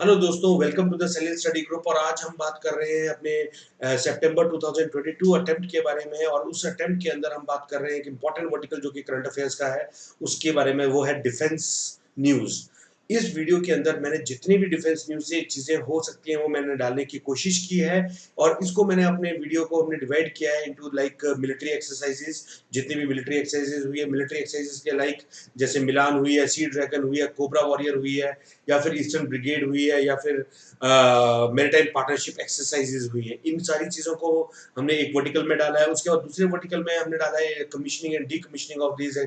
Hello दोस्तों, welcome to the Selin study group. और आज हम बात कर रहे हैं अपने सितंबर 2022 अटेम्प्ट के बारे में। और उस अटेम्प्ट के अंदर हम बात कर रहे हैं कि इंपॉर्टेंट वर्टिकल जो कि करंट अफेयर्स का है उसके बारे में, वो है डिफेंस न्यूज़। इस वीडियो के अंदर मैंने जितनी भी डिफेंस न्यूज़ से चीज़ें हो सकती हैं वो मैंने डालने की कोशिश की है। और इसको मैंने अपने वीडियो को हमने डिवाइड किया है इनटू लाइक मिलिट्री एक्सरसाइजेज। जितनी भी मिलिट्री एक्सरसाइजेज हुई है, मिलिट्री एक्सरसाइजेज के लाइक जैसे मिलान हुई है, सी ड्रैगन हुई है, कोबरा वॉरियर हुई है, या फिर ईस्टर्न ब्रिगेड हुई है, या फिर मैरीटाइम पार्टनरशिप एक्सरसाइजेज हुई है। इन सारी चीज़ों को हमने एक वर्टिकल में डाला है। उसके बाद दूसरे वर्टिकल में हमने डाला है commissioning and D commissioning of these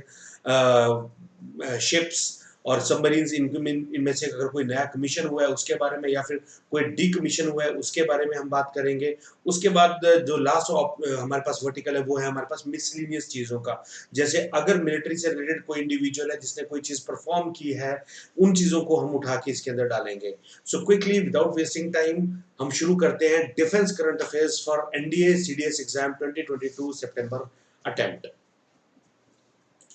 ships और सबमरीन्स। इनमें से अगर कोई नया कमीशन हुआ है उसके बारे में, या फिर कोई डी कमीशन हुआ है उसके बारे में हम बात करेंगे। उसके बाद जो लास्ट हमारे पास वर्टिकल है वो है हमारे पास मिसलिनियस चीज़ों का। जैसे अगर मिलिट्री से रिलेटेड कोई इंडिविजुअल है जिसने कोई चीज़ परफॉर्म की है, उन चीज़ों को हम उठा के इसके अंदर डालेंगे। So quickly without wasting time हम शुरू करते हैं defence current affairs for NDA CDS exam 2022 September attempt.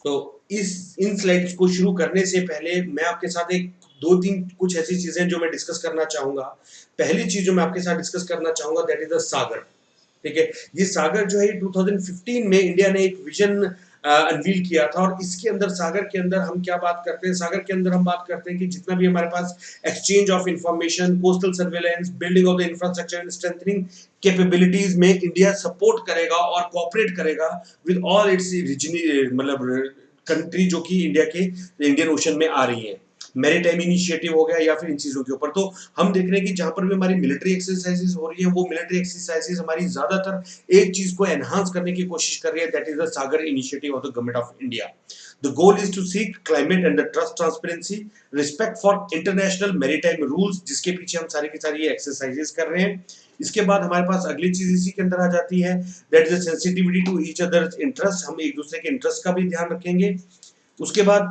तो इस इन स्लाइड्स को शुरू करने से पहले मैं आपके साथ एक दो तीन कुछ ऐसी चीजें जो मैं डिस्कस करना चाहूंगा। पहली चीज जो मैं आपके साथ डिस्कस करना चाहूंगा दैट इज द सागर। ठीक है, ये सागर जो है 2015 में इंडिया ने एक विजन अनवील किया था। और इसके अंदर सागर के अंदर हम क्या बात करते हैं, सागर के अंदर हम बात करते हैं कि जितना भी हमारे पास exchange of information, coastal surveillance, building of the infrastructure and strengthening capabilities में इंडिया सपोर्ट करेगा और कोऑपरेट करेगा विद ऑल इट्स मतलब कंट्री जो कि इंडिया के इंडियन ओशन में आ रही है। मैरीटाइम इनिशिएटिव हो गया या फिर इन चीजों के ऊपर। तो हम देख रहे हैं कि जहां पर भी हमारी मिलिट्री एक्सरसाइजेज हो रही है, वो मिलिट्री एक्सरसाइजेज हमारी ज्यादातर एक चीज को एनहांस करने की कोशिश कर रही है, that is the Sagar initiative of the government of India. The goal is to seek climate and the trust transparency, respect for international maritime rules, जिसके पीछे हम सारी की सारी एक्सरसाइजेज कर रहे हैं। इसके बाद हमारे पास अगली चीज इसी के अंदर आ जाती है, that is sensitivity to each other's interest. हम एक दूसरे के इंटरेस्ट का भी ध्यान रखेंगे। उसके बाद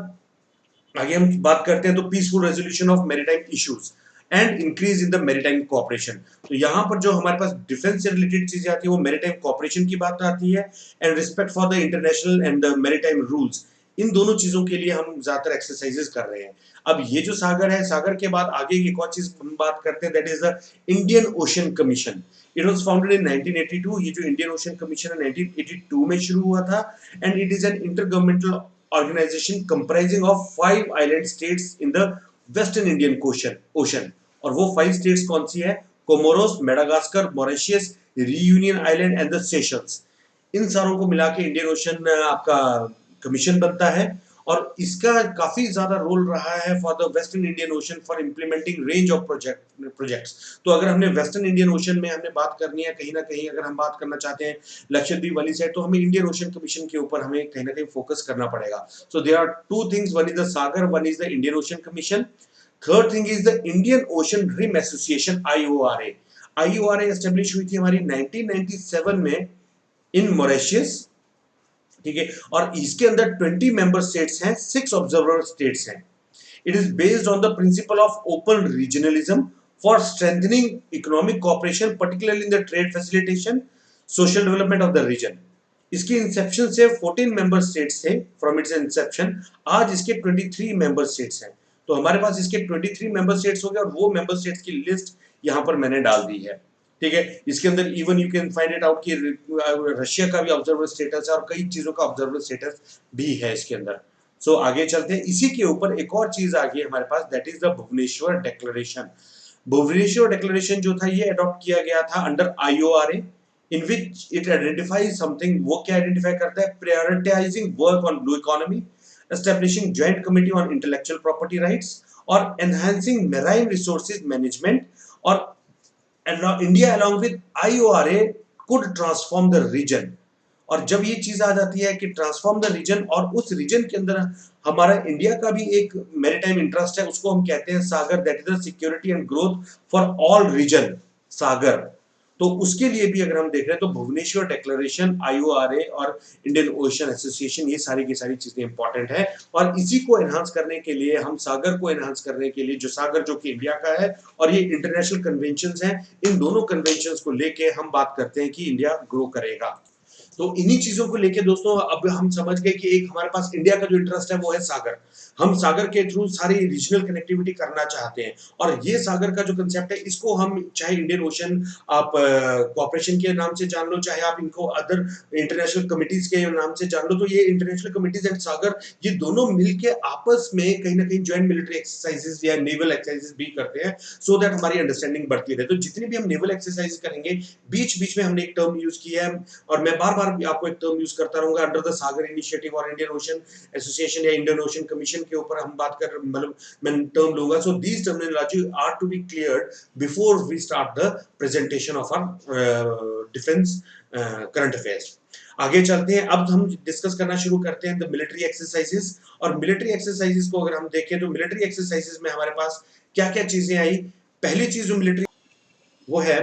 आगे हम बात करते हैं तो peaceful resolution of maritime issues and increase in the maritime cooperation. तो यहाँ पर जो हमारे पास डिफेंस से रिलेटेड चीजें आती है वो मैरीटाइम कोऑपरेशन की बात आती है, and respect for the international and the maritime rules. इन दोनों चीजों के लिए हम ज्यादातर एक्सरसाइजेस कर रहे हैं। अब ये जो सागर है, सागर के बाद आगे एक और चीज हम बात करते हैं, that is the Indian Ocean commission. It was founded in 1982। ये जो इंडियन ओशन कमीशन है 1982 में शुरू हुआ था, and it is an intergovernmental organization comprising of 5 island states in the western Indian ocean। और वो 5 states कौन सी है? Comoros, Madagascar, Mauritius, Reunion island and the Seychelles. इन सारों को मिला के इंडियन ओशन आपका कमीशन बनता है। और इसका काफी ज्यादा रोल रहा है for the western Indian ocean for implementing range of projects. तो अगर हमने वेस्टर्न इंडियन ओशन में हमने बात करनी है, कहीं ना कहीं अगर हम बात करना चाहते हैं लक्षद्वीप वाली साइड, तो हमें इंडियन ओशन कमीशन के ऊपर हमें कहीं ना कहीं फोकस करना पड़ेगा। So there are two things, one is the Sagar, one is the Indian Ocean Commission. Third thing is the Indian Ocean Rim Association, IORA. IORA establish हुई थी हमारी 1997 में इन मॉरिशस। ठीक है, और इसके अंदर 20 मेंबर स्टेट्स हैं, 6 ऑब्जर्वर स्टेट्स हैं। It is based on the principle of open regionalism for strengthening economic cooperation, particularly in the trade facilitation, social development of the region. इसकी इंसेप्शन से 14 मेंबर स्टेट्स थे फ्रॉम इट्स इंसेप्शन। आज इसके 23 member states हैं। तो हमारे पास इसके 23 member states हो गए, और वो मेंबर स्टेट्स की लिस्ट यहां पर मैंने डाल दी है। ठीक है, इसके अंदर even you can find it out कि रशिया का भी ऑब्जर्वर स्टेटस है और कई चीजों का ऑब्जर्वर स्टेटस भी है इसके अंदर। सो आगे चलते हैं। इसी के ऊपर एक और चीज आ गई हमारे पास, that is the Bhubaneswar declaration. Bhubaneswar declaration जो था ये अडॉप्ट किया गया था under IORA, in which it identifies something. वो क्या आइडेंटिफाई करता है? Prioritising work on blue economy, establishing joint committee on intellectual property rights, और एनहांसिंग मैराइन रिसोर्सेज मैनेजमेंट। और India along with IORA could transform the region। और जब ये चीज आ जाती है कि ट्रांसफॉर्म द रीजन, और उस रीजन के अंदर हमारा इंडिया का भी एक मैरीटाइम इंटरेस्ट है, उसको हम कहते हैं Sagar, that is the security and growth for all region, Sagar. तो उसके लिए भी अगर हम देख रहे हैं तो भुवनेश्वर डिक्लेरेशन, आईओआरए और इंडियन ओशन एसोसिएशन, ये सारी की सारी चीजें इंपॉर्टेंट है। और इसी को एनहांस करने के लिए, हम सागर को एनहांस करने के लिए, जो सागर जो कि इंडिया का है और ये इंटरनेशनल कन्वेंशंस हैं, इन दोनों कन्वेंशंस को लेके हम बात करते हैं कि इंडिया ग्रो करेगा। तो इन्हीं चीजों को लेके दोस्तों अब हम समझ गए कि एक हमारे पास इंडिया का जो इंटरेस्ट है वो है सागर। हम सागर के थ्रू सारी रीजनल कनेक्टिविटी करना चाहते हैं और ये सागर का जो कंसेप्ट है इसको हम चाहे इंडियन ओशन आप कॉर्पोरेशन के नाम से जान लो, चाहे आप इनको अदर इंटरनेशनल कमिटीज के नाम से जान लो, तो ये इंटरनेशनल कमिटीज एंड सागर ये दोनों मिलके आपस में कहीं ना कहीं ज्वाइंट मिलिट्री एक्सरसाइजेस या नेवल एक्सरसाइजेस भी करते हैं सो दैट हमारी अंडरस्टैंडिंग बढ़ती रहे। तो जितनी भी हम नेवल एक्सरसाइज करेंगे बीच बीच में हमने एक टर्म यूज किया है और मैं बार बार आपको एक टर्म यूज करता रहूंगा अंडर द सागर इनिशिएटिव और इंडियन ओशन एसोसिएशन या इंडियन ओशन कमीशन के ऊपर हम बात कर मतलब मैं टर्म लूंगा। So these terminology are to be cleared before we start the presentation of our defence current affairs. आगे चलते हैं, अब हम डिस्कस करना शुरू करते हैं द मिलिट्री एक्सरसाइजेस। और मिलिट्री एक्सरसाइजेस को अगर हम देखें तो मिलिट्री एक्सरसाइजेस में हमारे पास क्या क्या चीजें आई। पहली चीज जो मिलिट्री वो है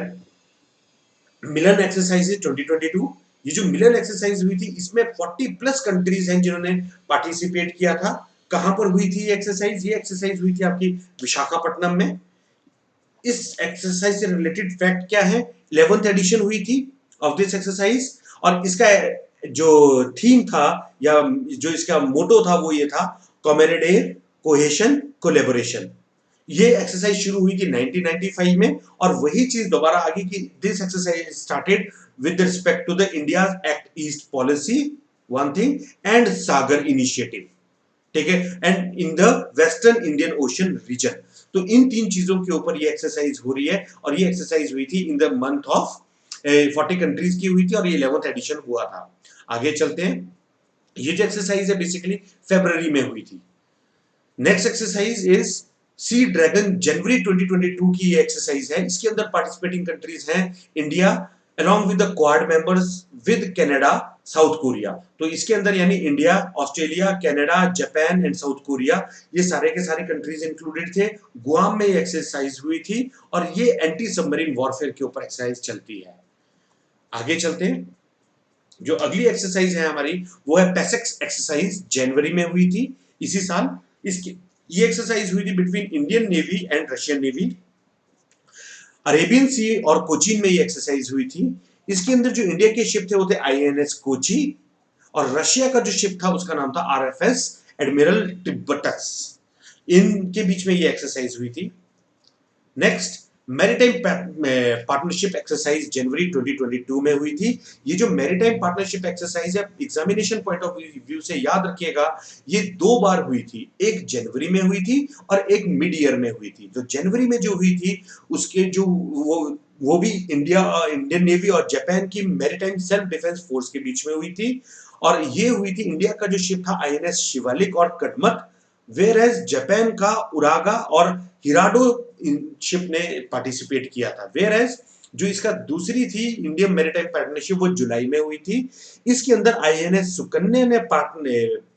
मिलन एक्सरसाइज 2022। ये जो मिलन एक्सरसाइज हुई थी इसमें 40 प्लस कंट्रीज हैं जिन्होंने पार्टिसिपेट किया था। कहां पर हुई थी ये एक्सरसाइज? ये एक्सरसाइज हुई थी आपकी विशाखापट्टनम में। इस एक्सरसाइज से रिलेटेड फैक्ट क्या है? 11th एडिशन हुई थी ऑफ दिस एक्सरसाइज और इसका जो थीम था या जो इसका मोटो था वो ये था कॉमेरेडेर कोहेशन कोलेबोरेशन। ये एक्सरसाइज शुरू हुई थी 1995 में और वही चीज दोबारा आ गई कि this exercise started with respect to the India Act East policy one thing and Sagar initiative, ठीक है, and in the western Indian Ocean region. तो इन तीन चीजों के ऊपर ये एक्सरसाइज हो रही है और ये एक्सरसाइज हुई थी in the month of 40 countries की हुई थी और ये 11th एडिशन हुआ था। आगे चलते हैं, ये जो एक्सरसाइज है बेसिकली फरवरी में हुई थी। Next exercise is sea dragon, जनवरी 2022 की ये एक्सरसाइज है। इसके अंदर पार्टिसिपेटिंग कंट्रीज हैं India along with the quad members with Canada, South Korea. तो इसके अंदर यानी India, Australia, Canada, Japan and South Korea ये सारे के सारे कंट्रीज इंक्लूडेड थे। गुआम में ये एक्सरसाइज हुई थी और ये एंटी सबमरीन वॉरफेयर के ऊपर एक्सरसाइज चलती है। आगे चलते हैं, जो अगली एक्सरसाइज है हमारी वो है पैसेक्स एक्सरसाइज, जनवरी में हुई थी इसी साल। इसकी ये एक्सरसाइज हुई थी between Indian navy and Russian navy. Arabian sea और कोचीन में ये एक्सरसाइज हुई थी। इसके अंदर जो इंडिया के शिप थे वो थे आईएनएस कोची और रशिया का जो शिप था उसका नाम था आरएफएस एडमिरल तिब्बतस। इनके बीच में ये एक्सरसाइज हुई थी। नेक्स्ट मैरीटाइम पार्टनरशिप एक्सरसाइज जनवरी 2022 में हुई थी। ये जो मैरीटाइम पार्टनरशिप एक्सरसाइज है एग्जामिनेशन पॉइंट ऑफ व्यू से याद रखिएगा ये दो बार हुई थी, एक जनवरी में हुई थी और एक मिड ईयर में हुई थी। जो जनवरी में जो हुई थी उसके जो वो भी इंडियन नेवी और जापान की मैरीटाइम सेल्फ डिफेंस फोर्स के बीच में हुई थी और ये हुई थी इंडिया का जो शिप था आईएनएस शिवालिक और कदमत, वेयर एज जापान का उरागा और हिराडो शिप ने पार्टिसिपेट किया था। वेयर एज जो इसका दूसरी थी इंडियन मैरीटाइम पार्टनरशिप वो जुलाई में हुई थी। इसके अंदर आईएनएस सुकन्या ने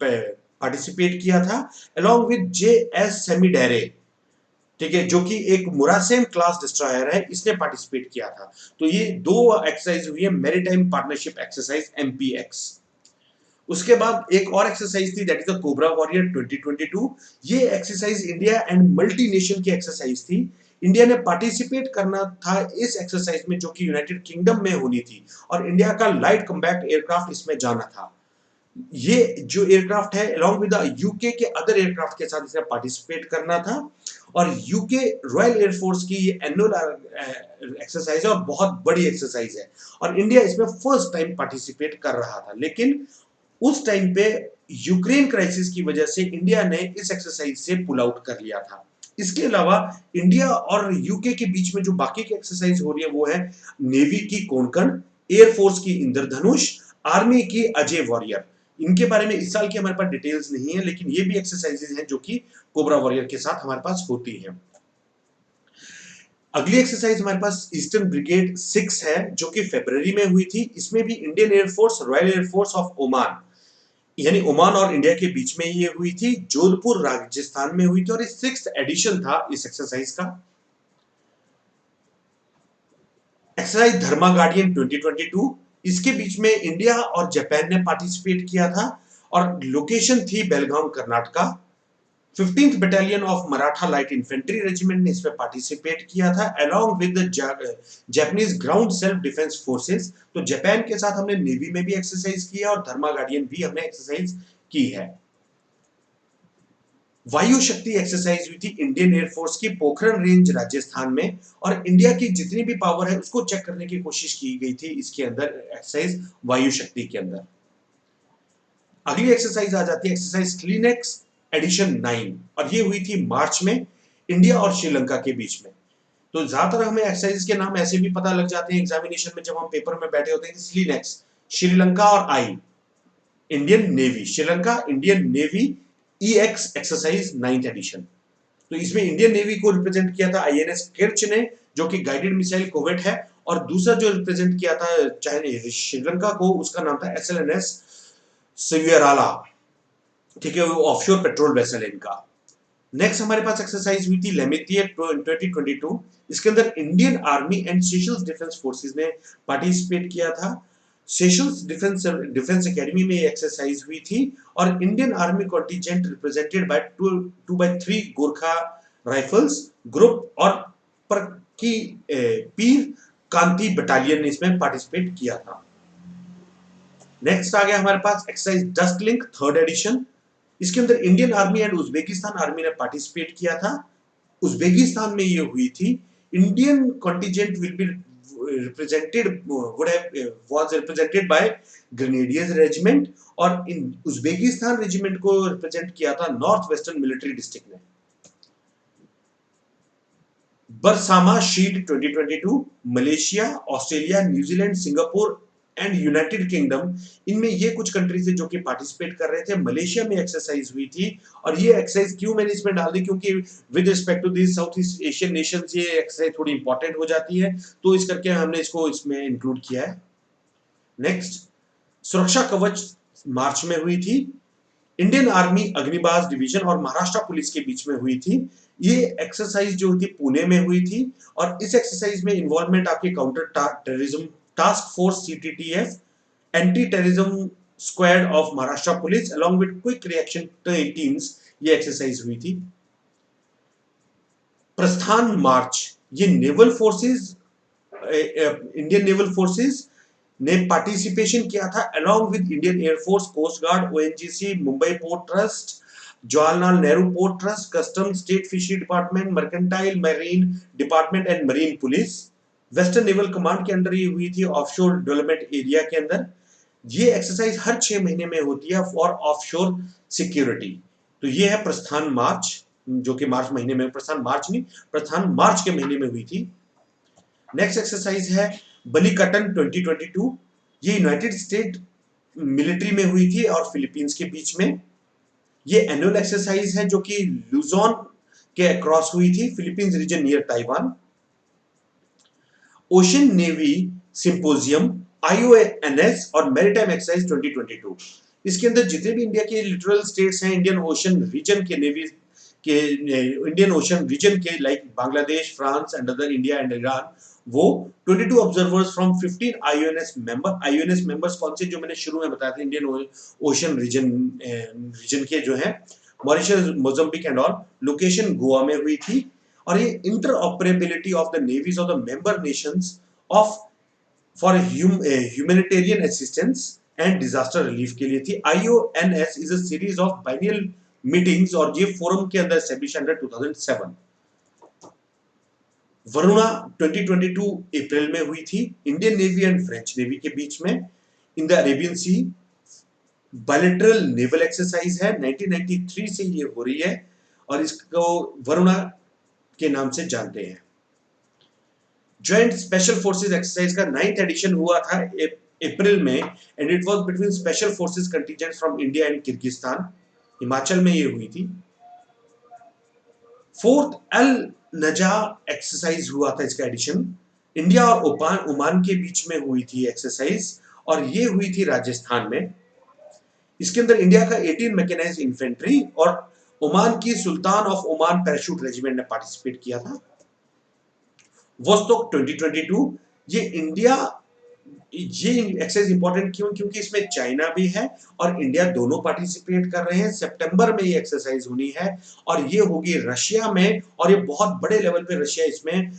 पार्टिसिपेट किया था अलोंग विद जेएस सेमिडेरे, ठीक है, जो कि एक मुरासेम क्लास डिस्ट्रॉयर है, इसने पार्टिसिपेट किया था। तो ये दो एक्सरसाइज हुई है मैरीटाइम पार्टनरशिप एक्सरसाइज एमपीएक्स। उसके बाद एक और एक्सरसाइज थी that is the cobra warrior 2022। ये exercise India and multi nation की एक्सरसाइज थी। इंडिया ने पार्टिसिपेट करना था इस एक्सरसाइज में जो कि यूनाइटेड किंगडम में होनी थी और इंडिया का लाइट कॉम्बैट एयरक्राफ्ट इसमें जाना था। ये जो एयरक्राफ्ट है अलोंग विद द यूके के अदर एयरक्राफ्ट के साथ इसने पार्टिसिपेट करना था और यूके रॉयल एयरफोर्स की ये एनुअल एक्सरसाइज है और बहुत बड़ी एक्सरसाइज है और इंडिया इसमें फर्स्ट टाइम पार्टिसिपेट कर रहा था। लेकिन उस टाइम पे यूक्रेन क्राइसिस की वजह से इंडिया ने इस एक्सरसाइज से पुल आउट कर लिया था। इसके अलावा इंडिया और यूके के बीच में जो बाकी की एक्सरसाइज हो रही है वो है नेवी की कोंकण, एयरफोर्स की इंद्रधनुष, आर्मी की अजय वॉरियर। इनके बारे में इस साल की हमारे पास डिटेल्स नहीं है लेकिन ये भी एक्सरसाइजेज हैं जो कि कोबरा वॉरियर के साथ हमारे पास होती है। अगली एक्सरसाइज हमारे पास ईस्टर्न ब्रिगेड 6 है जो कि फरवरी में हुई थी। इसमें भी Indian air force, royal air force of Oman यानी ओमान और इंडिया के बीच में ये हुई थी, जोधपुर राजस्थान में हुई थी और ये 6th एडिशन था इस एक्सरसाइज का। एक्सरसाइज धर्मा गार्डियन 2022, इसके बीच में इंडिया और जापान ने पार्टिसिपेट किया था और लोकेशन थी Belgaum Karnataka. 15th battalion of Maratha light infantry regiment ने इसमें पार्टिसिपेट किया था along with the Japanese ground self defence forces. तो जापान के साथ हमने नेवी में भी एक्सरसाइज किया और धर्मा गार्डियन भी हमने एक्सरसाइज की है। वायु शक्ति एक्सरसाइज हुई थी इंडियन एयरफोर्स की पोखरण रेंज राजस्थान में, और इंडिया की जितनी भी पावर है उसको चेक करने की कोशिश की गई थी इसके अंदर एक्सरसाइज वायु शक्ति के अंदर। अगली एक्सरसाइज आ जाती है एक्सरसाइज क्लीनेक्स एडिशन 9, और ये हुई थी मार्च में इंडिया और श्रीलंका के बीच में। तो ज्यादातर हमें एक्सरसाइज के नाम ऐसे भी पता लग जाते हैं एग्जामिनेशन में जब हम पेपर में बैठे होते हैं। क्लीनेक्स श्रीलंका और आई Indian navy, Sri Lanka Indian navy EX exercise 9th addition. तो इसमें इंडियन नेवी को रिप्रेजेंट किया था आईएनएस किर्च ने, जो कि गाइडेड मिसाइल कोवेट है, और दूसरा जो रिप्रेजेंट किया था श्रीलंका को उसका नाम था एसएलएनएस सिवियराला। ठीक है, वो ऑफशोर पेट्रोल वेसल है इनका। नेक्स्ट हमारे पास एक्सरसाइज हुई थी लेमेथियर 2022। इसके अंदर Indian army and Seychelles defence forces ने पार्टिसिपेट किया था। सेशल्स डिफेंस एकेडमी में एक्सरसाइज हुई थी, और Indian army contingent represented by 2 by 3 Gorkha rifles group और पीर कांति बटालियन ने इसमें पार्टिसिपेट किया था। नेक्स्ट आ गया हमारे पास exercise Dustlik 3rd edition. इसके अंदर Indian army and Uzbekistan army ने पार्टिसिपेट किया था। उज्बेकिस्तान में ये हुई थी। Indian contingent will be was represented by grenadiers regiment, और इन उज्बेकिस्तान रेजिमेंट को रिप्रेजेंट किया था नॉर्थ वेस्टर्न मिलिट्री डिस्ट्रिक्ट ने। Bersama shield 2022 Malaysia, Australia, New Zealand, Singapore and United Kingdom, इनमें ये कुछ कंट्रीज है जो कि पार्टिसिपेट कर रहे थे। मलेशिया में एक्सरसाइज हुई थी, और ये एक्सरसाइज क्यों मैंने इसमें डाल दी, क्योंकि with respect to this South East Asian nations ये एक्सरसाइज थोड़ी इंपॉर्टेंट हो जाती है, तो इस करके हमने इसको इसमें इंक्लूड किया है। नेक्स्ट सुरक्षा कवच मार्च में हुई थी। इंडियन आर्मी अग्निबाज डिवीजन और महाराष्ट्र पुलिस के बीच में हुई थी। ये एक्सरसाइज जो थी पुणे में हुई थी, और इस एक्सरसाइज में इन्वॉल्वमेंट आपके counter terrorism task force CTTF, anti terrorism squad of Maharashtra police along with quick reaction teams, ये एक्सरसाइज हुई थी। प्रस्थान मार्च, ये naval forces, Indian naval forces ने पार्टिसिपेशन किया था along with Indian air force, coast guard, ONGC, Mumbai port trust, Jawaharlal Nehru port trust, custom, state fishery department, mercantile marine department and marine police. Western naval command के अंदर ये हुई थी offshore development area के अंदर। ये एक्सरसाइज हर 6 महीने में होती है फॉर ऑफशोर सिक्योरिटी। तो ये है प्रस्थान मार्च, जो कि मार्च महीने में, प्रस्थान मार्च नहीं, प्रस्थान मार्च के महीने में हुई थी। नेक्स्ट एक्सरसाइज है बलिकटन 2022। ये यूनाइटेड स्टेट मिलिट्री में हुई थी और फिलीपींस के बीच में। ये एनुअल एक्सरसाइज है जो कि लुजोन के अक्रॉस हुई थी, Philippines region near Taiwan. Ocean navy symposium, IONS और मैरीटाइम एक्सरसाइज 2022। इसके अंदर जितने भी इंडिया के लिटरल स्टेट्स हैं इंडियन ओशन रीजन के नेवी के, इंडियन ओशन रीजन के, like Bangladesh, France and other, India and Iran, वो 22 ऑब्जर्वर्स फ्रॉम 15 आईओएनएस मेंबर। आईओएनएस मेंबर्स कौन से, जो मैंने शुरू में बताया था, इंडियन ओशन रीजन के जो है, Mauritius, Mozambique and all. Location Goa में हुई थी, और ये interoperability of the navies of the member nations of for humanitarian assistance and disaster relief के लिए थी। IONS is a series of biennial meetings, और ये फोरम के अंदर एस्टैब्लिश अंडर 2007। वरुणा 2022 अप्रैल में हुई थी, Indian navy and French Navy के बीच में in the Arabian Sea. Bilateral naval exercise है, 1993 से ये हो रही है, और इसको वरुणा के नाम से जानते हैं। ज्वाइंट स्पेशल फोर्सेस एक्सरसाइज का 9th एडिशन हुआ था अप्रैल में, and it was between special forces contingent from India and Kyrgyzstan. Himachal में ये हुई थी। 4th अल नजा एक्सरसाइज हुआ था इसका एडिशन, इंडिया और ओमान के बीच में हुई थी एक्सरसाइज, और ये हुई थी राजस्थान में। इसके अंदर इंडिया का 18 मैकेनाइज्ड इन्फेंट्री और ओमान की सुल्तान ऑफ ओमान पैराशूट रेजिमेंट ने पार्टिसिपेट किया था। वोस्तोक 2022, ये इंडिया ये एक्सरसाइज इंपॉर्टेंट क्यों? क्योंकि इसमें चाइना भी है और इंडिया दोनों पार्टिसिपेट कर रहे हैं। सितंबर में ये एक्सरसाइज होनी है और ये होगी रशिया में, और ये बहुत बड़े लेवल पे रशिया इसमें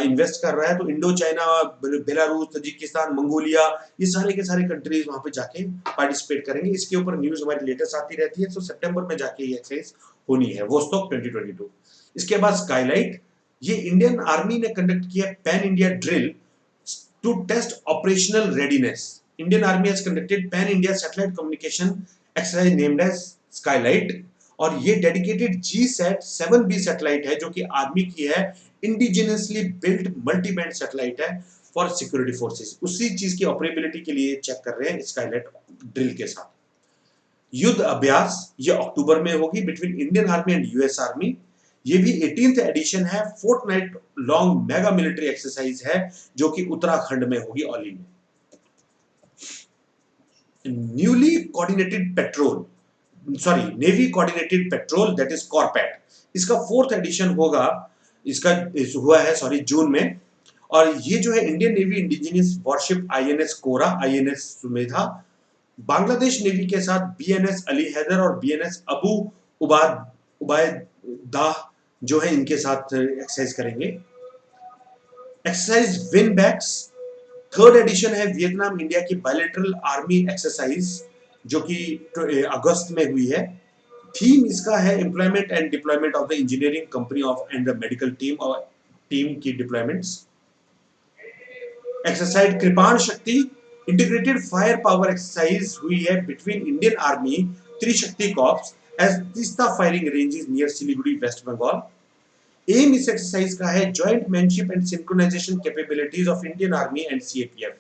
इन्वेस्ट कर रहा है। तो Indo China, Belarus, Tajikistan, Mongolia, ये सारे के सारे कंट्रीज वहां पे जाके पार्टिसिपेट करेंगे। इसके ऊपर न्यूज हमारी लेटेस्ट आती रहती है। तो सितंबर में जाके ये एक्सरसाइज होनी है, वोस्टॉक 2022। इसके बाद स्काईलाइट, ये इंडियन आर्मी ने कंडक्ट किया pan India drill to test operational readiness. Indian Army has conducted pan-India satellite communication exercise named as Skylight, और ये डेडिकेटेड GSAT 7B सैटेलाइट है जो कि आर्मी की है, indigenously built multi band satellite है फॉर सिक्योरिटी फोर्सेस। उसी चीज की ऑपरेबिलिटी के लिए चेक कर रहे हैं स्काईलाइट ड्रिल के साथ। युद्ध अभ्यास ये अक्टूबर में होगी between Indian army and US army. ये भी 18th एडिशन है, fortnight long mega military exercise है जो कि उत्तराखंड में होगी, औली में। Newly coordinated patrol, sorry navy coordinated patrol, that is CORPAT, इसका 4th एडिशन होगा, इसका हुआ है सॉरी जून में। और ये जो है Indian navy indigenous warship INS Kora, INS Sumedha, Bangladesh navy के साथ बीएनएस अली हैदर और बीएनएस अबू उबायदाह जो है इनके साथ एक्सरसाइज करेंगे। Exercise VINBAX 3rd edition है, वियतनाम इंडिया की बायलैटरल आर्मी एक्सरसाइज जो कि अगस्त में हुई है। थीम इसका है employment and deployment of the engineering company of and the medical team, और टीम की deployments. Exercise Kripan Shakti integrated fire power exercise हुई है between Indian army Trishakti corps as Teesta firing ranges near Siliguri west Bengal. Aim इस एक्सरसाइज का है joint manship and synchronisation capabilities of Indian army and CAPF.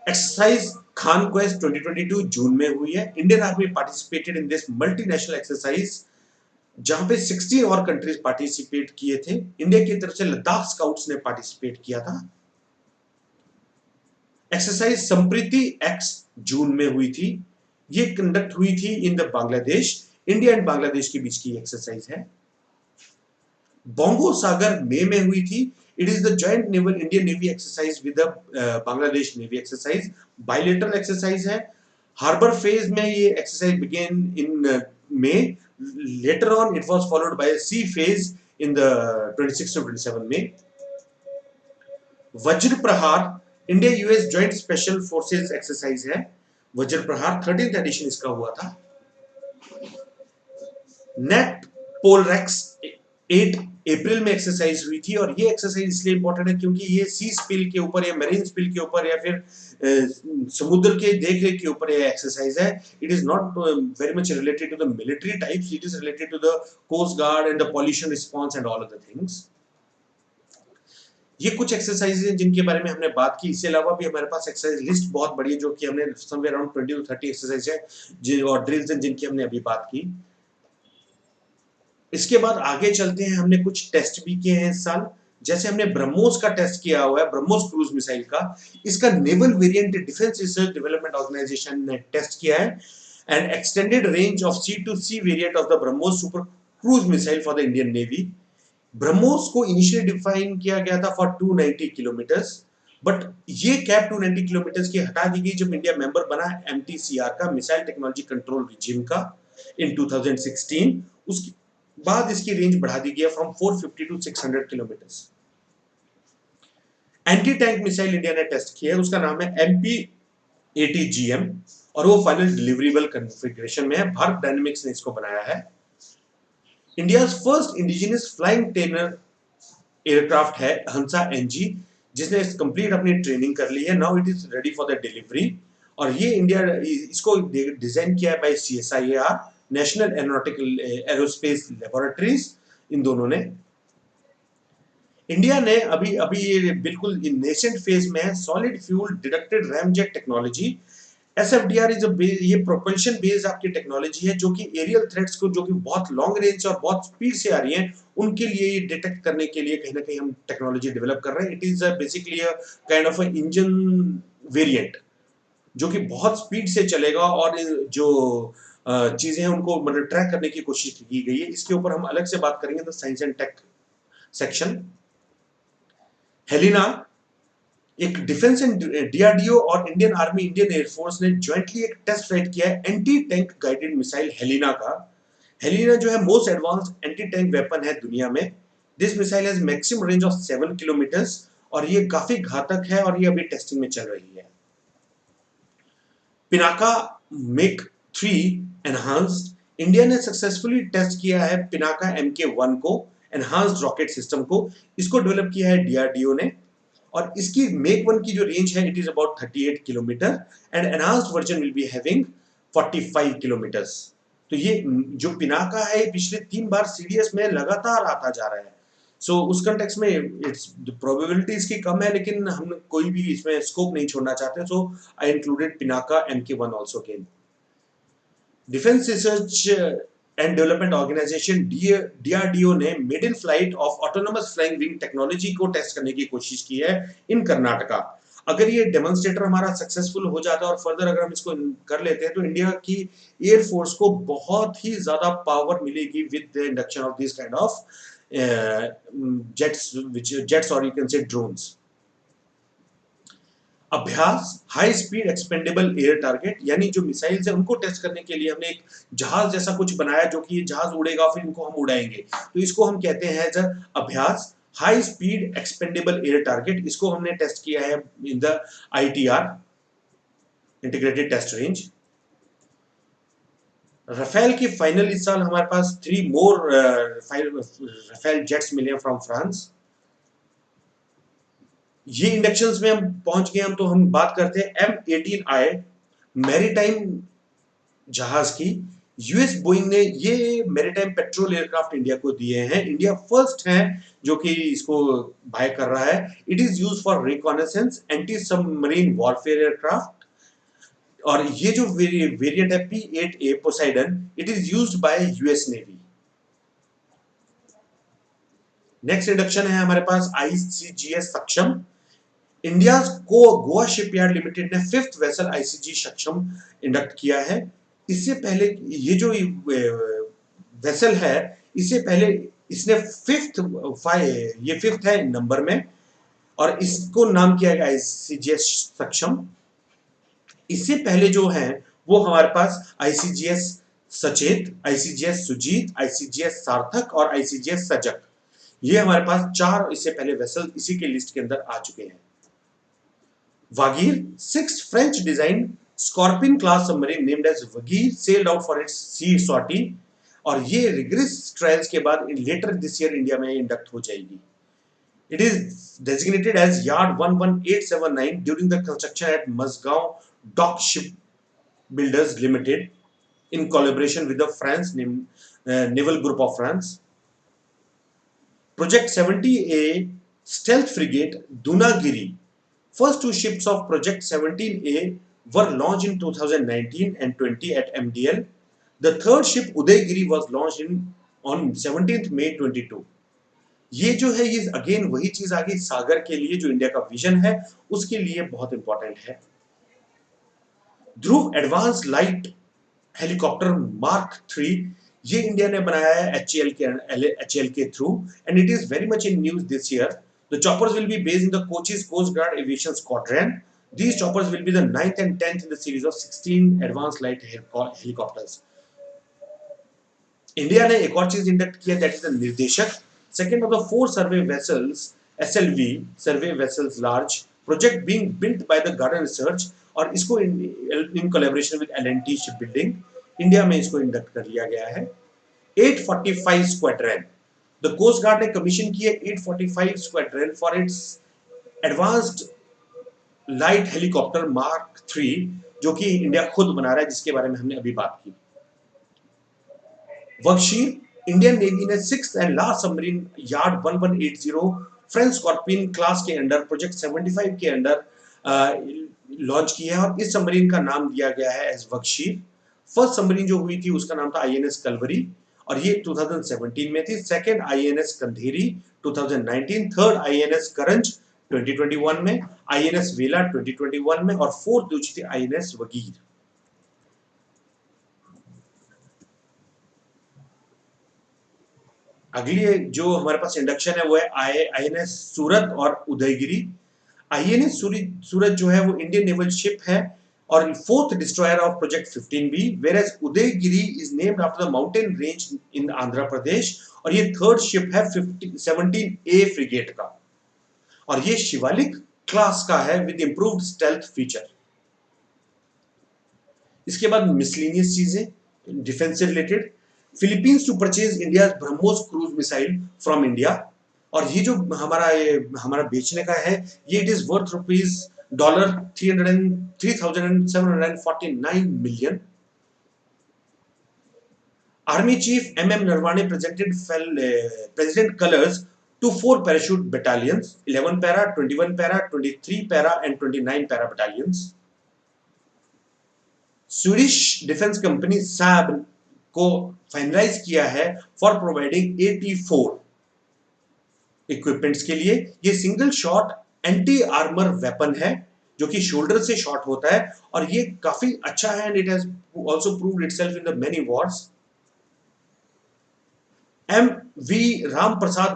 Exercise Khaan Quest 2022 जून में हुई है। Indian Army participated in this multinational exercise जहां पे 60 और कंट्रीज पार्टिसिपेट किए थे। इंडिया की तरफ से लद्दाख स्काउट्स ने पार्टिसिपेट किया था। एक्सरसाइज संप्रीति एक्स जून में हुई थी, ये कंडक्ट हुई थी in the Bangladesh, India and Bangladesh के बीच की एक्सरसाइज है। बोंगो सागर मई में हुई थी, it is the joint naval Indian Navy exercise with the Bangladesh Navy exercise, bilateral exercise है। हार्बर फेज में ये exercise began in May, later on it was followed by a sea phase in the 26th to 27 May. वज्र प्रहार India US joint special forces exercise है, वज्र प्रहार 13th addition इसका हुआ था। नेट पोलरेक्स 8 अप्रैल में एक्सरसाइज हुई थी, और ये एक्सरसाइज इसलिए इंपॉर्टेंट है क्योंकि ये सी स्पिल के ऊपर या मेरीन स्पिल के ऊपर या फिर समुद्र के देखरेख के ऊपर ये एक्सरसाइज है। It is not very much related to the military types, it is related to the coast guard and the pollution response and all other things. ये कुछ एक्सरसाइजेज हैं जिनके बारे में हमने बात की। इसके अलावा भी हमारे पास एक्सरसाइज लिस्ट बहुत बड़ी है जो कि हमने समवेयर अराउंड 20 to 30 एक्सरसाइज है और ड्रिल्स हैं जिनकी हमने अभी बात की। इसके बाद आगे चलते हैं, हमने कुछ टेस्ट भी किए हैं इस साल। जैसे हमने ब्रह्मोस का टेस्ट किया हुआ है, ब्रह्मोस क्रूज मिसाइल का, इसका naval variant defence research development organisation ने टेस्ट किया है। And extended range of sea to sea variant of the BrahMos super cruise missile for the Indian Navy. BrahMos को इनिशियली डिफाइन किया गया था फॉर 290 किलोमीटर्स, बट ये कैप 290 किलोमीटर्स की हटा दी गई जब इंडिया मेंबर बना एमटीसीआर का, मिसाइल टेक्नोलॉजी कंट्रोल रिजीम का, इन 2016। उसके बाद इसकी रेंज बढ़ा दी गई from 450 to 600 kilometres. Anti tank missile India ने टेस्ट किया है, उसका नाम है MP-80GM, और वो फाइनल डिलीवरेबल कॉन्फ़िगरेशन में है। भारत डायनेमिक्स ने इसको बनाया है। India first indigenous flying trainer aircraft है हंसा NG, जिसने कंप्लीट अपनी ट्रेनिंग कर ली है। Now it is ready for the delivery, और ये इंडिया इसको डिजाइन किया है by CSIAR, national aeronautical aerospace laboratories, इन दोनों ने। इंडिया ने अभी अभी ये बिल्कुल नेसेंट फेज में है, solid fuel deducted ramjet technology. SFDR is ये प्रोपल्शन बेस्ड आपकी टेक्नोलॉजी है जो कि एरियल थ्रेट्स को, जो कि बहुत लॉन्ग रेंज और बहुत स्पीड से आ रही हैं, उनके लिए ये डिटेक्ट करने के लिए कहीं ना कहीं हम टेक्नोलॉजी डेवलप कर रहे हैं। It is basically a kind of engine variant जो कि बहुत स्पीड से चलेगा, और जो चीजें हैं उनको मतलब ट्रैक करने की कोशिश की गई है। इसके ऊपर हम अलग से बात करेंगे the science and tech section. Helina एक डिफेंस एंड डीआरडीओ और इंडियन आर्मी, इंडियन एयरफोर्स ने ज्वाइंटली एक टेस्ट फ्लाइट किया है anti tank guided missile Helina का। हेलिना जो है most advance anti tank weapon है दुनिया में। This missile has maximum range of 7 kilometres और ये काफी घातक है और ये अभी टेस्टिंग में चल रही है। पिनाका मिग 3 एनहांस्ड, इंडिया ने सक्सेसफुली टेस्ट किया है पिनाका MK1 को, एनहांस्ड रॉकेट सिस्टम को। इसको डेवलप किया है डीआरडीओ ने और इसकी मेक 1 की जो रेंज है it is about 38 kilometre and enhanced version will be having 45 kilometres. तो ये जो पिनाका है पिछले 3 बार सीडीएस में लगातार आता जा रहा है। सो उस कंटेक्स्ट में इट्स प्रोबेबिलिटी इसकी कम है, लेकिन हम कोई भी इसमें स्कोप नहीं छोड़ना चाहते। So I included Pinaka MK1 also again. Defence research and development organisation DRDO ने maiden flight of autonomous flying wing technology को टेस्ट करने की कोशिश की है इन कर्नाटका। अगर ये डेमोन्स्ट्रेटर हमारा सक्सेसफुल हो जाता है और फर्दर अगर हम इसको कर लेते हैं तो इंडिया की एयरफोर्स को बहुत ही ज्यादा पावर मिलेगी with the induction of this kind of jets और you can say drones. Abhyas high speed expendable air target, यानी जो मिसाइल्स है उनको टेस्ट करने के लिए हमने एक जहाज जैसा कुछ बनाया जो कि ये जहाज उड़ेगा फिर इनको हम उड़ाएंगे, तो इसको हम कहते हैं Abhyas high speed expendable air target. इसको हमने टेस्ट किया है in the ITR integrated test range. Rafale की फाइनल इस साल हमारे पास 3 मोर राफेल जेट्स मिले फ्रॉम फ्रांस। ये इंडक्शंस में हम पहुंच गए हम, तो हम बात करते हैं M18I मैरीटाइम जहाज की। यूएस बोइंग ने ये मैरीटाइम पेट्रोल एयरक्राफ्ट इंडिया को दिए हैं। इंडिया फर्स्ट है जो कि इसको बाय कर रहा है। It is used for reconnaissance anti submarine warfare aircraft और ये जो वेरिएंट है P-8A Poseidon, it is used by US navy. Next induction है हमारे पास ICGS सक्षम। इंडिया को गोवा शिपयार्ड लिमिटेड ने 5th वेसल ICG सक्षम इंडक्ट किया है। इससे पहले ये जो वेसल है इससे पहले इसने 5th है नंबर में और इसको नाम किया गया ICGS सक्षम। इससे पहले जो है वो हमारे पास ICGS सचेत, ICGS सुजीत, ICGS सार्थक और ICGS सजग, ये हमारे पास 4 इससे पहले वेसल इसी के लिस्ट के अंदर आ चुके हैं। Vagir, 6th French designed Scorpion class submarine named as Vagir sailed out for its sea sortie और ये rigorous trials के बाद later this year इंडिया में इंडक्ट हो जाएगी। It is designated as Yard 11879 during the construction at Mazgaon Dock Shipbuilders Limited in collaboration with the France Naval Group of France. Project 70A stealth frigate Dunagiri, first 2 ships of Project 17A were launched in 2019 and 20 at MDL. The third ship Udaygiri was launched on 17th May 22. ये जो है ये again वही चीज आ गई सागर के लिए जो इंडिया का विजन है उसके लिए बहुत इंपॉर्टेंट है। ध्रुव एडवांस लाइट हेलीकॉप्टर मार्क 3, ये इंडिया ने बनाया है HAL के through and it is very much in news this year. The choppers will be based in the Kochi's Coast Guard Aviation Squadron. These choppers will be the 9th and 10th in the series of 16 advanced light helicopters. India ने एक और चीज induct किया that is the निर्देशक, second of the 4 survey vessels SLV survey vessels large project being built by the garden research और इसको in collaboration with L&T ship building India में इसको इंडक्ट कर लिया गया है। 845 स्क्वाड्रन, द कोस्ट गार्ड ने कमीशन किया 845 squadron for its advanced light helicopter mark 3 जो कि इंडिया खुद बना रहा है जिसके बारे में हमने अभी बात की। Vakshir, इंडियन नेवी ने 6th and last submarine yard 1180 French scorpion class के अंडर प्रोजेक्ट 75 के अंडर लॉन्च की है और इस सबमरीन का नाम दिया गया है एज वक्शीर। फर्स्ट सबमरीन जो हुई थी उसका नाम था INS कलवरी और ये 2017 में थी। सेकंड INS कंधेरी 2019, थर्ड INS करंज 2021 में, INS वेला 2021 में और फोर्थ जो थी INS वगीर। अगली जो हमारे पास इंडक्शन है वो है INS सूरत और उदयगिरी। आईएनएस सूरज जो है वो इंडियन नेवल शिप है और fourth destroyer of project 15B, whereas Udaygiri is named after the mountain range in Andhra Pradesh, और ये थर्ड शिप है 17A फ्रिगेट का, और ये शिवालिक क्लास का है विद इंप्रूव्ड स्टेल्थ फीचर। इसके बाद मिसलिनियस चीजें डिफेंस से related, Philippines to purchase India BrahMos cruise missile from India, और ये जो हमारा बेचने का है, ये it is worth rupees dollar 3,749 million. Army chief MM Naravane presented president colours to 4 parachute battalions, 11 para, 21 para, 23 para and 29 para battalions. Swedish defence company Saab को finalise किया है फॉर प्रोवाइडिंग 84 इक्विपमेंट्स के लिए। ये single shot anti armour weapon है जो कि shoulder से शॉट होता है, और ये काफी अच्छा है and it has also proved itself in the many Wars. MV Ram Prasad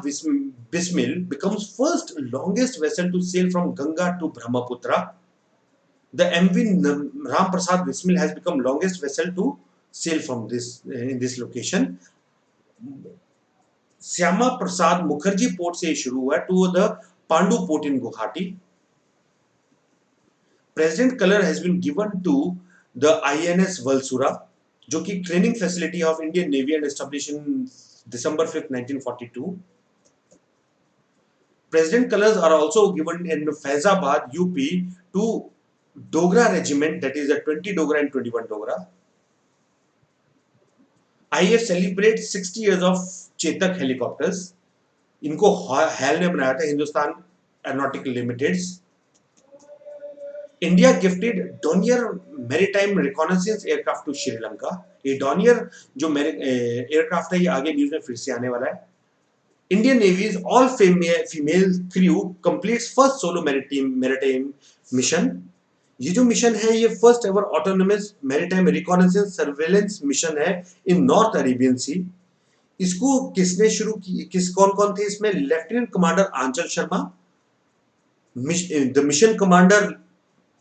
Bismil becomes first longest vessel to sail from Ganga to Brahmaputra. The MV Ram Prasad Bismil has become longest vessel to sail from in this location. Shyama Prasad Mukherjee port से शुरू हुआ to the Pandu port in Guwahati. President colour has been given to the INS Valsura, जो कि training facility of Indian navy and establish in December 5th, 1942. President colors are also given in Faizabad, UP, to Dogra regiment, that is the 20 Dogra and 21 Dogra. IAF celebrates 60 years of Chetak helicopters. इनको HAL ने बनाया था, Hindustan aeronautical limited. India gifted Dornier maritime reconnaissance aircraft to Sri Lanka. ये Dornier जो aircraft है, ये आगे news में फिर से आने वाला है। Indian Navy's all female crew completes first solo maritime mission. ये जो मिशन है ये first ever autonomous maritime reconnaissance surveillance mission है इन नॉर्थ अरेबियन सी। इसको किसने शुरू की, कौन थे इसमें? Lieutenant commander Anchal Sharma, the mission commander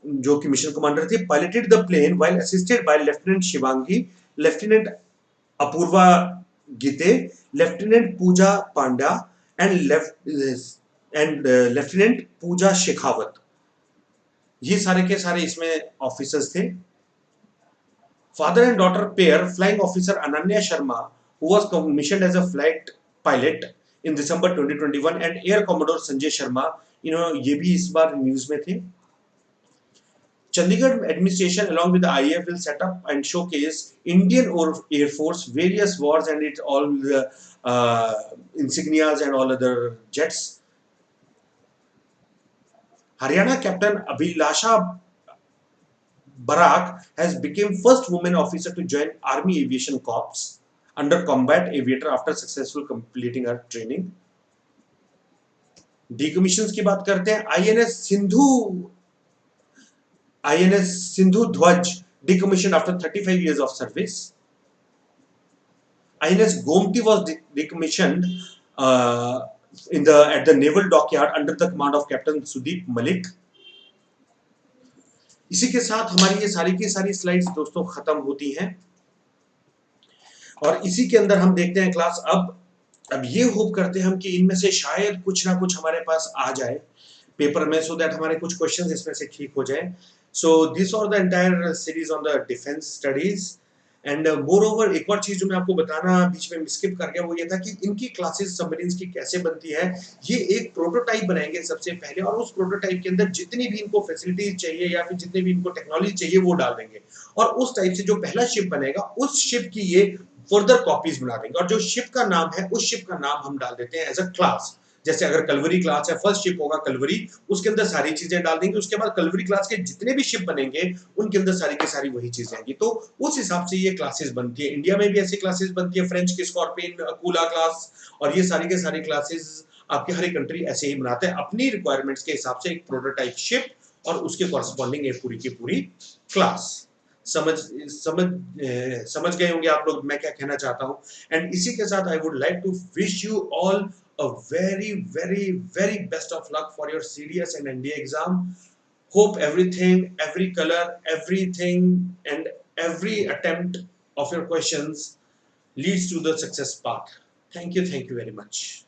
जो कि मिशन कमांडर थे, piloted the plane while assisted by lieutenant Shivangi, lieutenant Apurva Gite, lieutenant Pooja Pandya and lieutenant Pooja Shekhawat. ये सारे के सारे इसमें ऑफिसर्स थे। Father and daughter pair flying officer Ananya Sharma who was commissioned as a flight pilot in December 2021 and Air Commodore Sanjay Sharma, ये भी इस बार news में थे। Chandigarh administration along with the IAF will set up and showcase Indian Air Force various wars and its all insignias and all other jets. Haryana captain Abhilasha Barak has become first woman officer to join Army Aviation Corps under combat aviator after successful completing her training. Decommissions की बात करते हैं। INS Sindhu Dhwaj decommissioned after 35 years of service. INS Gomti was decommissioned at the naval dockyard under the command of Captain Sudeep Malik. इसी के साथ हमारी ये सारी की सारी स्लाइड्स दोस्तों खत्म होती हैं, और इसी के अंदर हम देखते हैं क्लास। अब ये होप करते हैं हम कि इनमें से शायद कुछ ना कुछ हमारे पास आ जाए पेपर में, सो दैट हमारे कुछ क्वेश्चंस इसमें से ठीक हो जाए। सो दिस और the entire series on the defence studies. And more over एक और चीज जो मैं आपको बताना बीच में स्किप कर गया, वो ये था कि इनकी क्लासेस सबमरीन्स की कैसे बनती है। ये एक प्रोटोटाइप बनाएंगे सबसे पहले, और उस प्रोटोटाइप के अंदर जितनी भी इनको फैसिलिटीज चाहिए या फिर जितनी भी इनको टेक्नोलॉजी चाहिए वो डाल देंगे, और उस टाइप से जो पहला शिप बनेगा उस शिप की ये फर्दर कॉपीज बना देंगे, और जो शिप का नाम है उस शिप का नाम हम डाल देते हैं एज अ क्लास। जैसे अगर कलवरी क्लास है, फर्स्ट शिप होगा कलवरी, उसके अंदर सारी चीजें डाल देंगे। उसके बाद कलवरी क्लास के जितने भी शिप बनेंगे उनके अंदर सारी की सारी वही चीजें आएंगी। तो उस हिसाब से ये क्लासेस बनती है। इंडिया में भी ऐसी क्लासेस बनती है, फ्रेंच की स्कॉर्पियन, अकूला क्लास, और ये सारी के सारी क्लासेस आपके हर एक कंट्री ऐसे ही बनाते हैं अपनी रिक्वायरमेंट्स के हिसाब से एक प्रोटोटाइप शिप और उसके कॉरस्पॉन्डिंग एक पूरी की पूरी क्लास। समझ समझ समझ गए होंगे आप लोग मैं क्या कहना चाहता हूँ। एंड इसी के साथ I would like to wish you all a very very best of luck for your CDS and NDA exam. Hope everything, every color, everything, and every attempt of your questions leads to the success path. Thank you very much.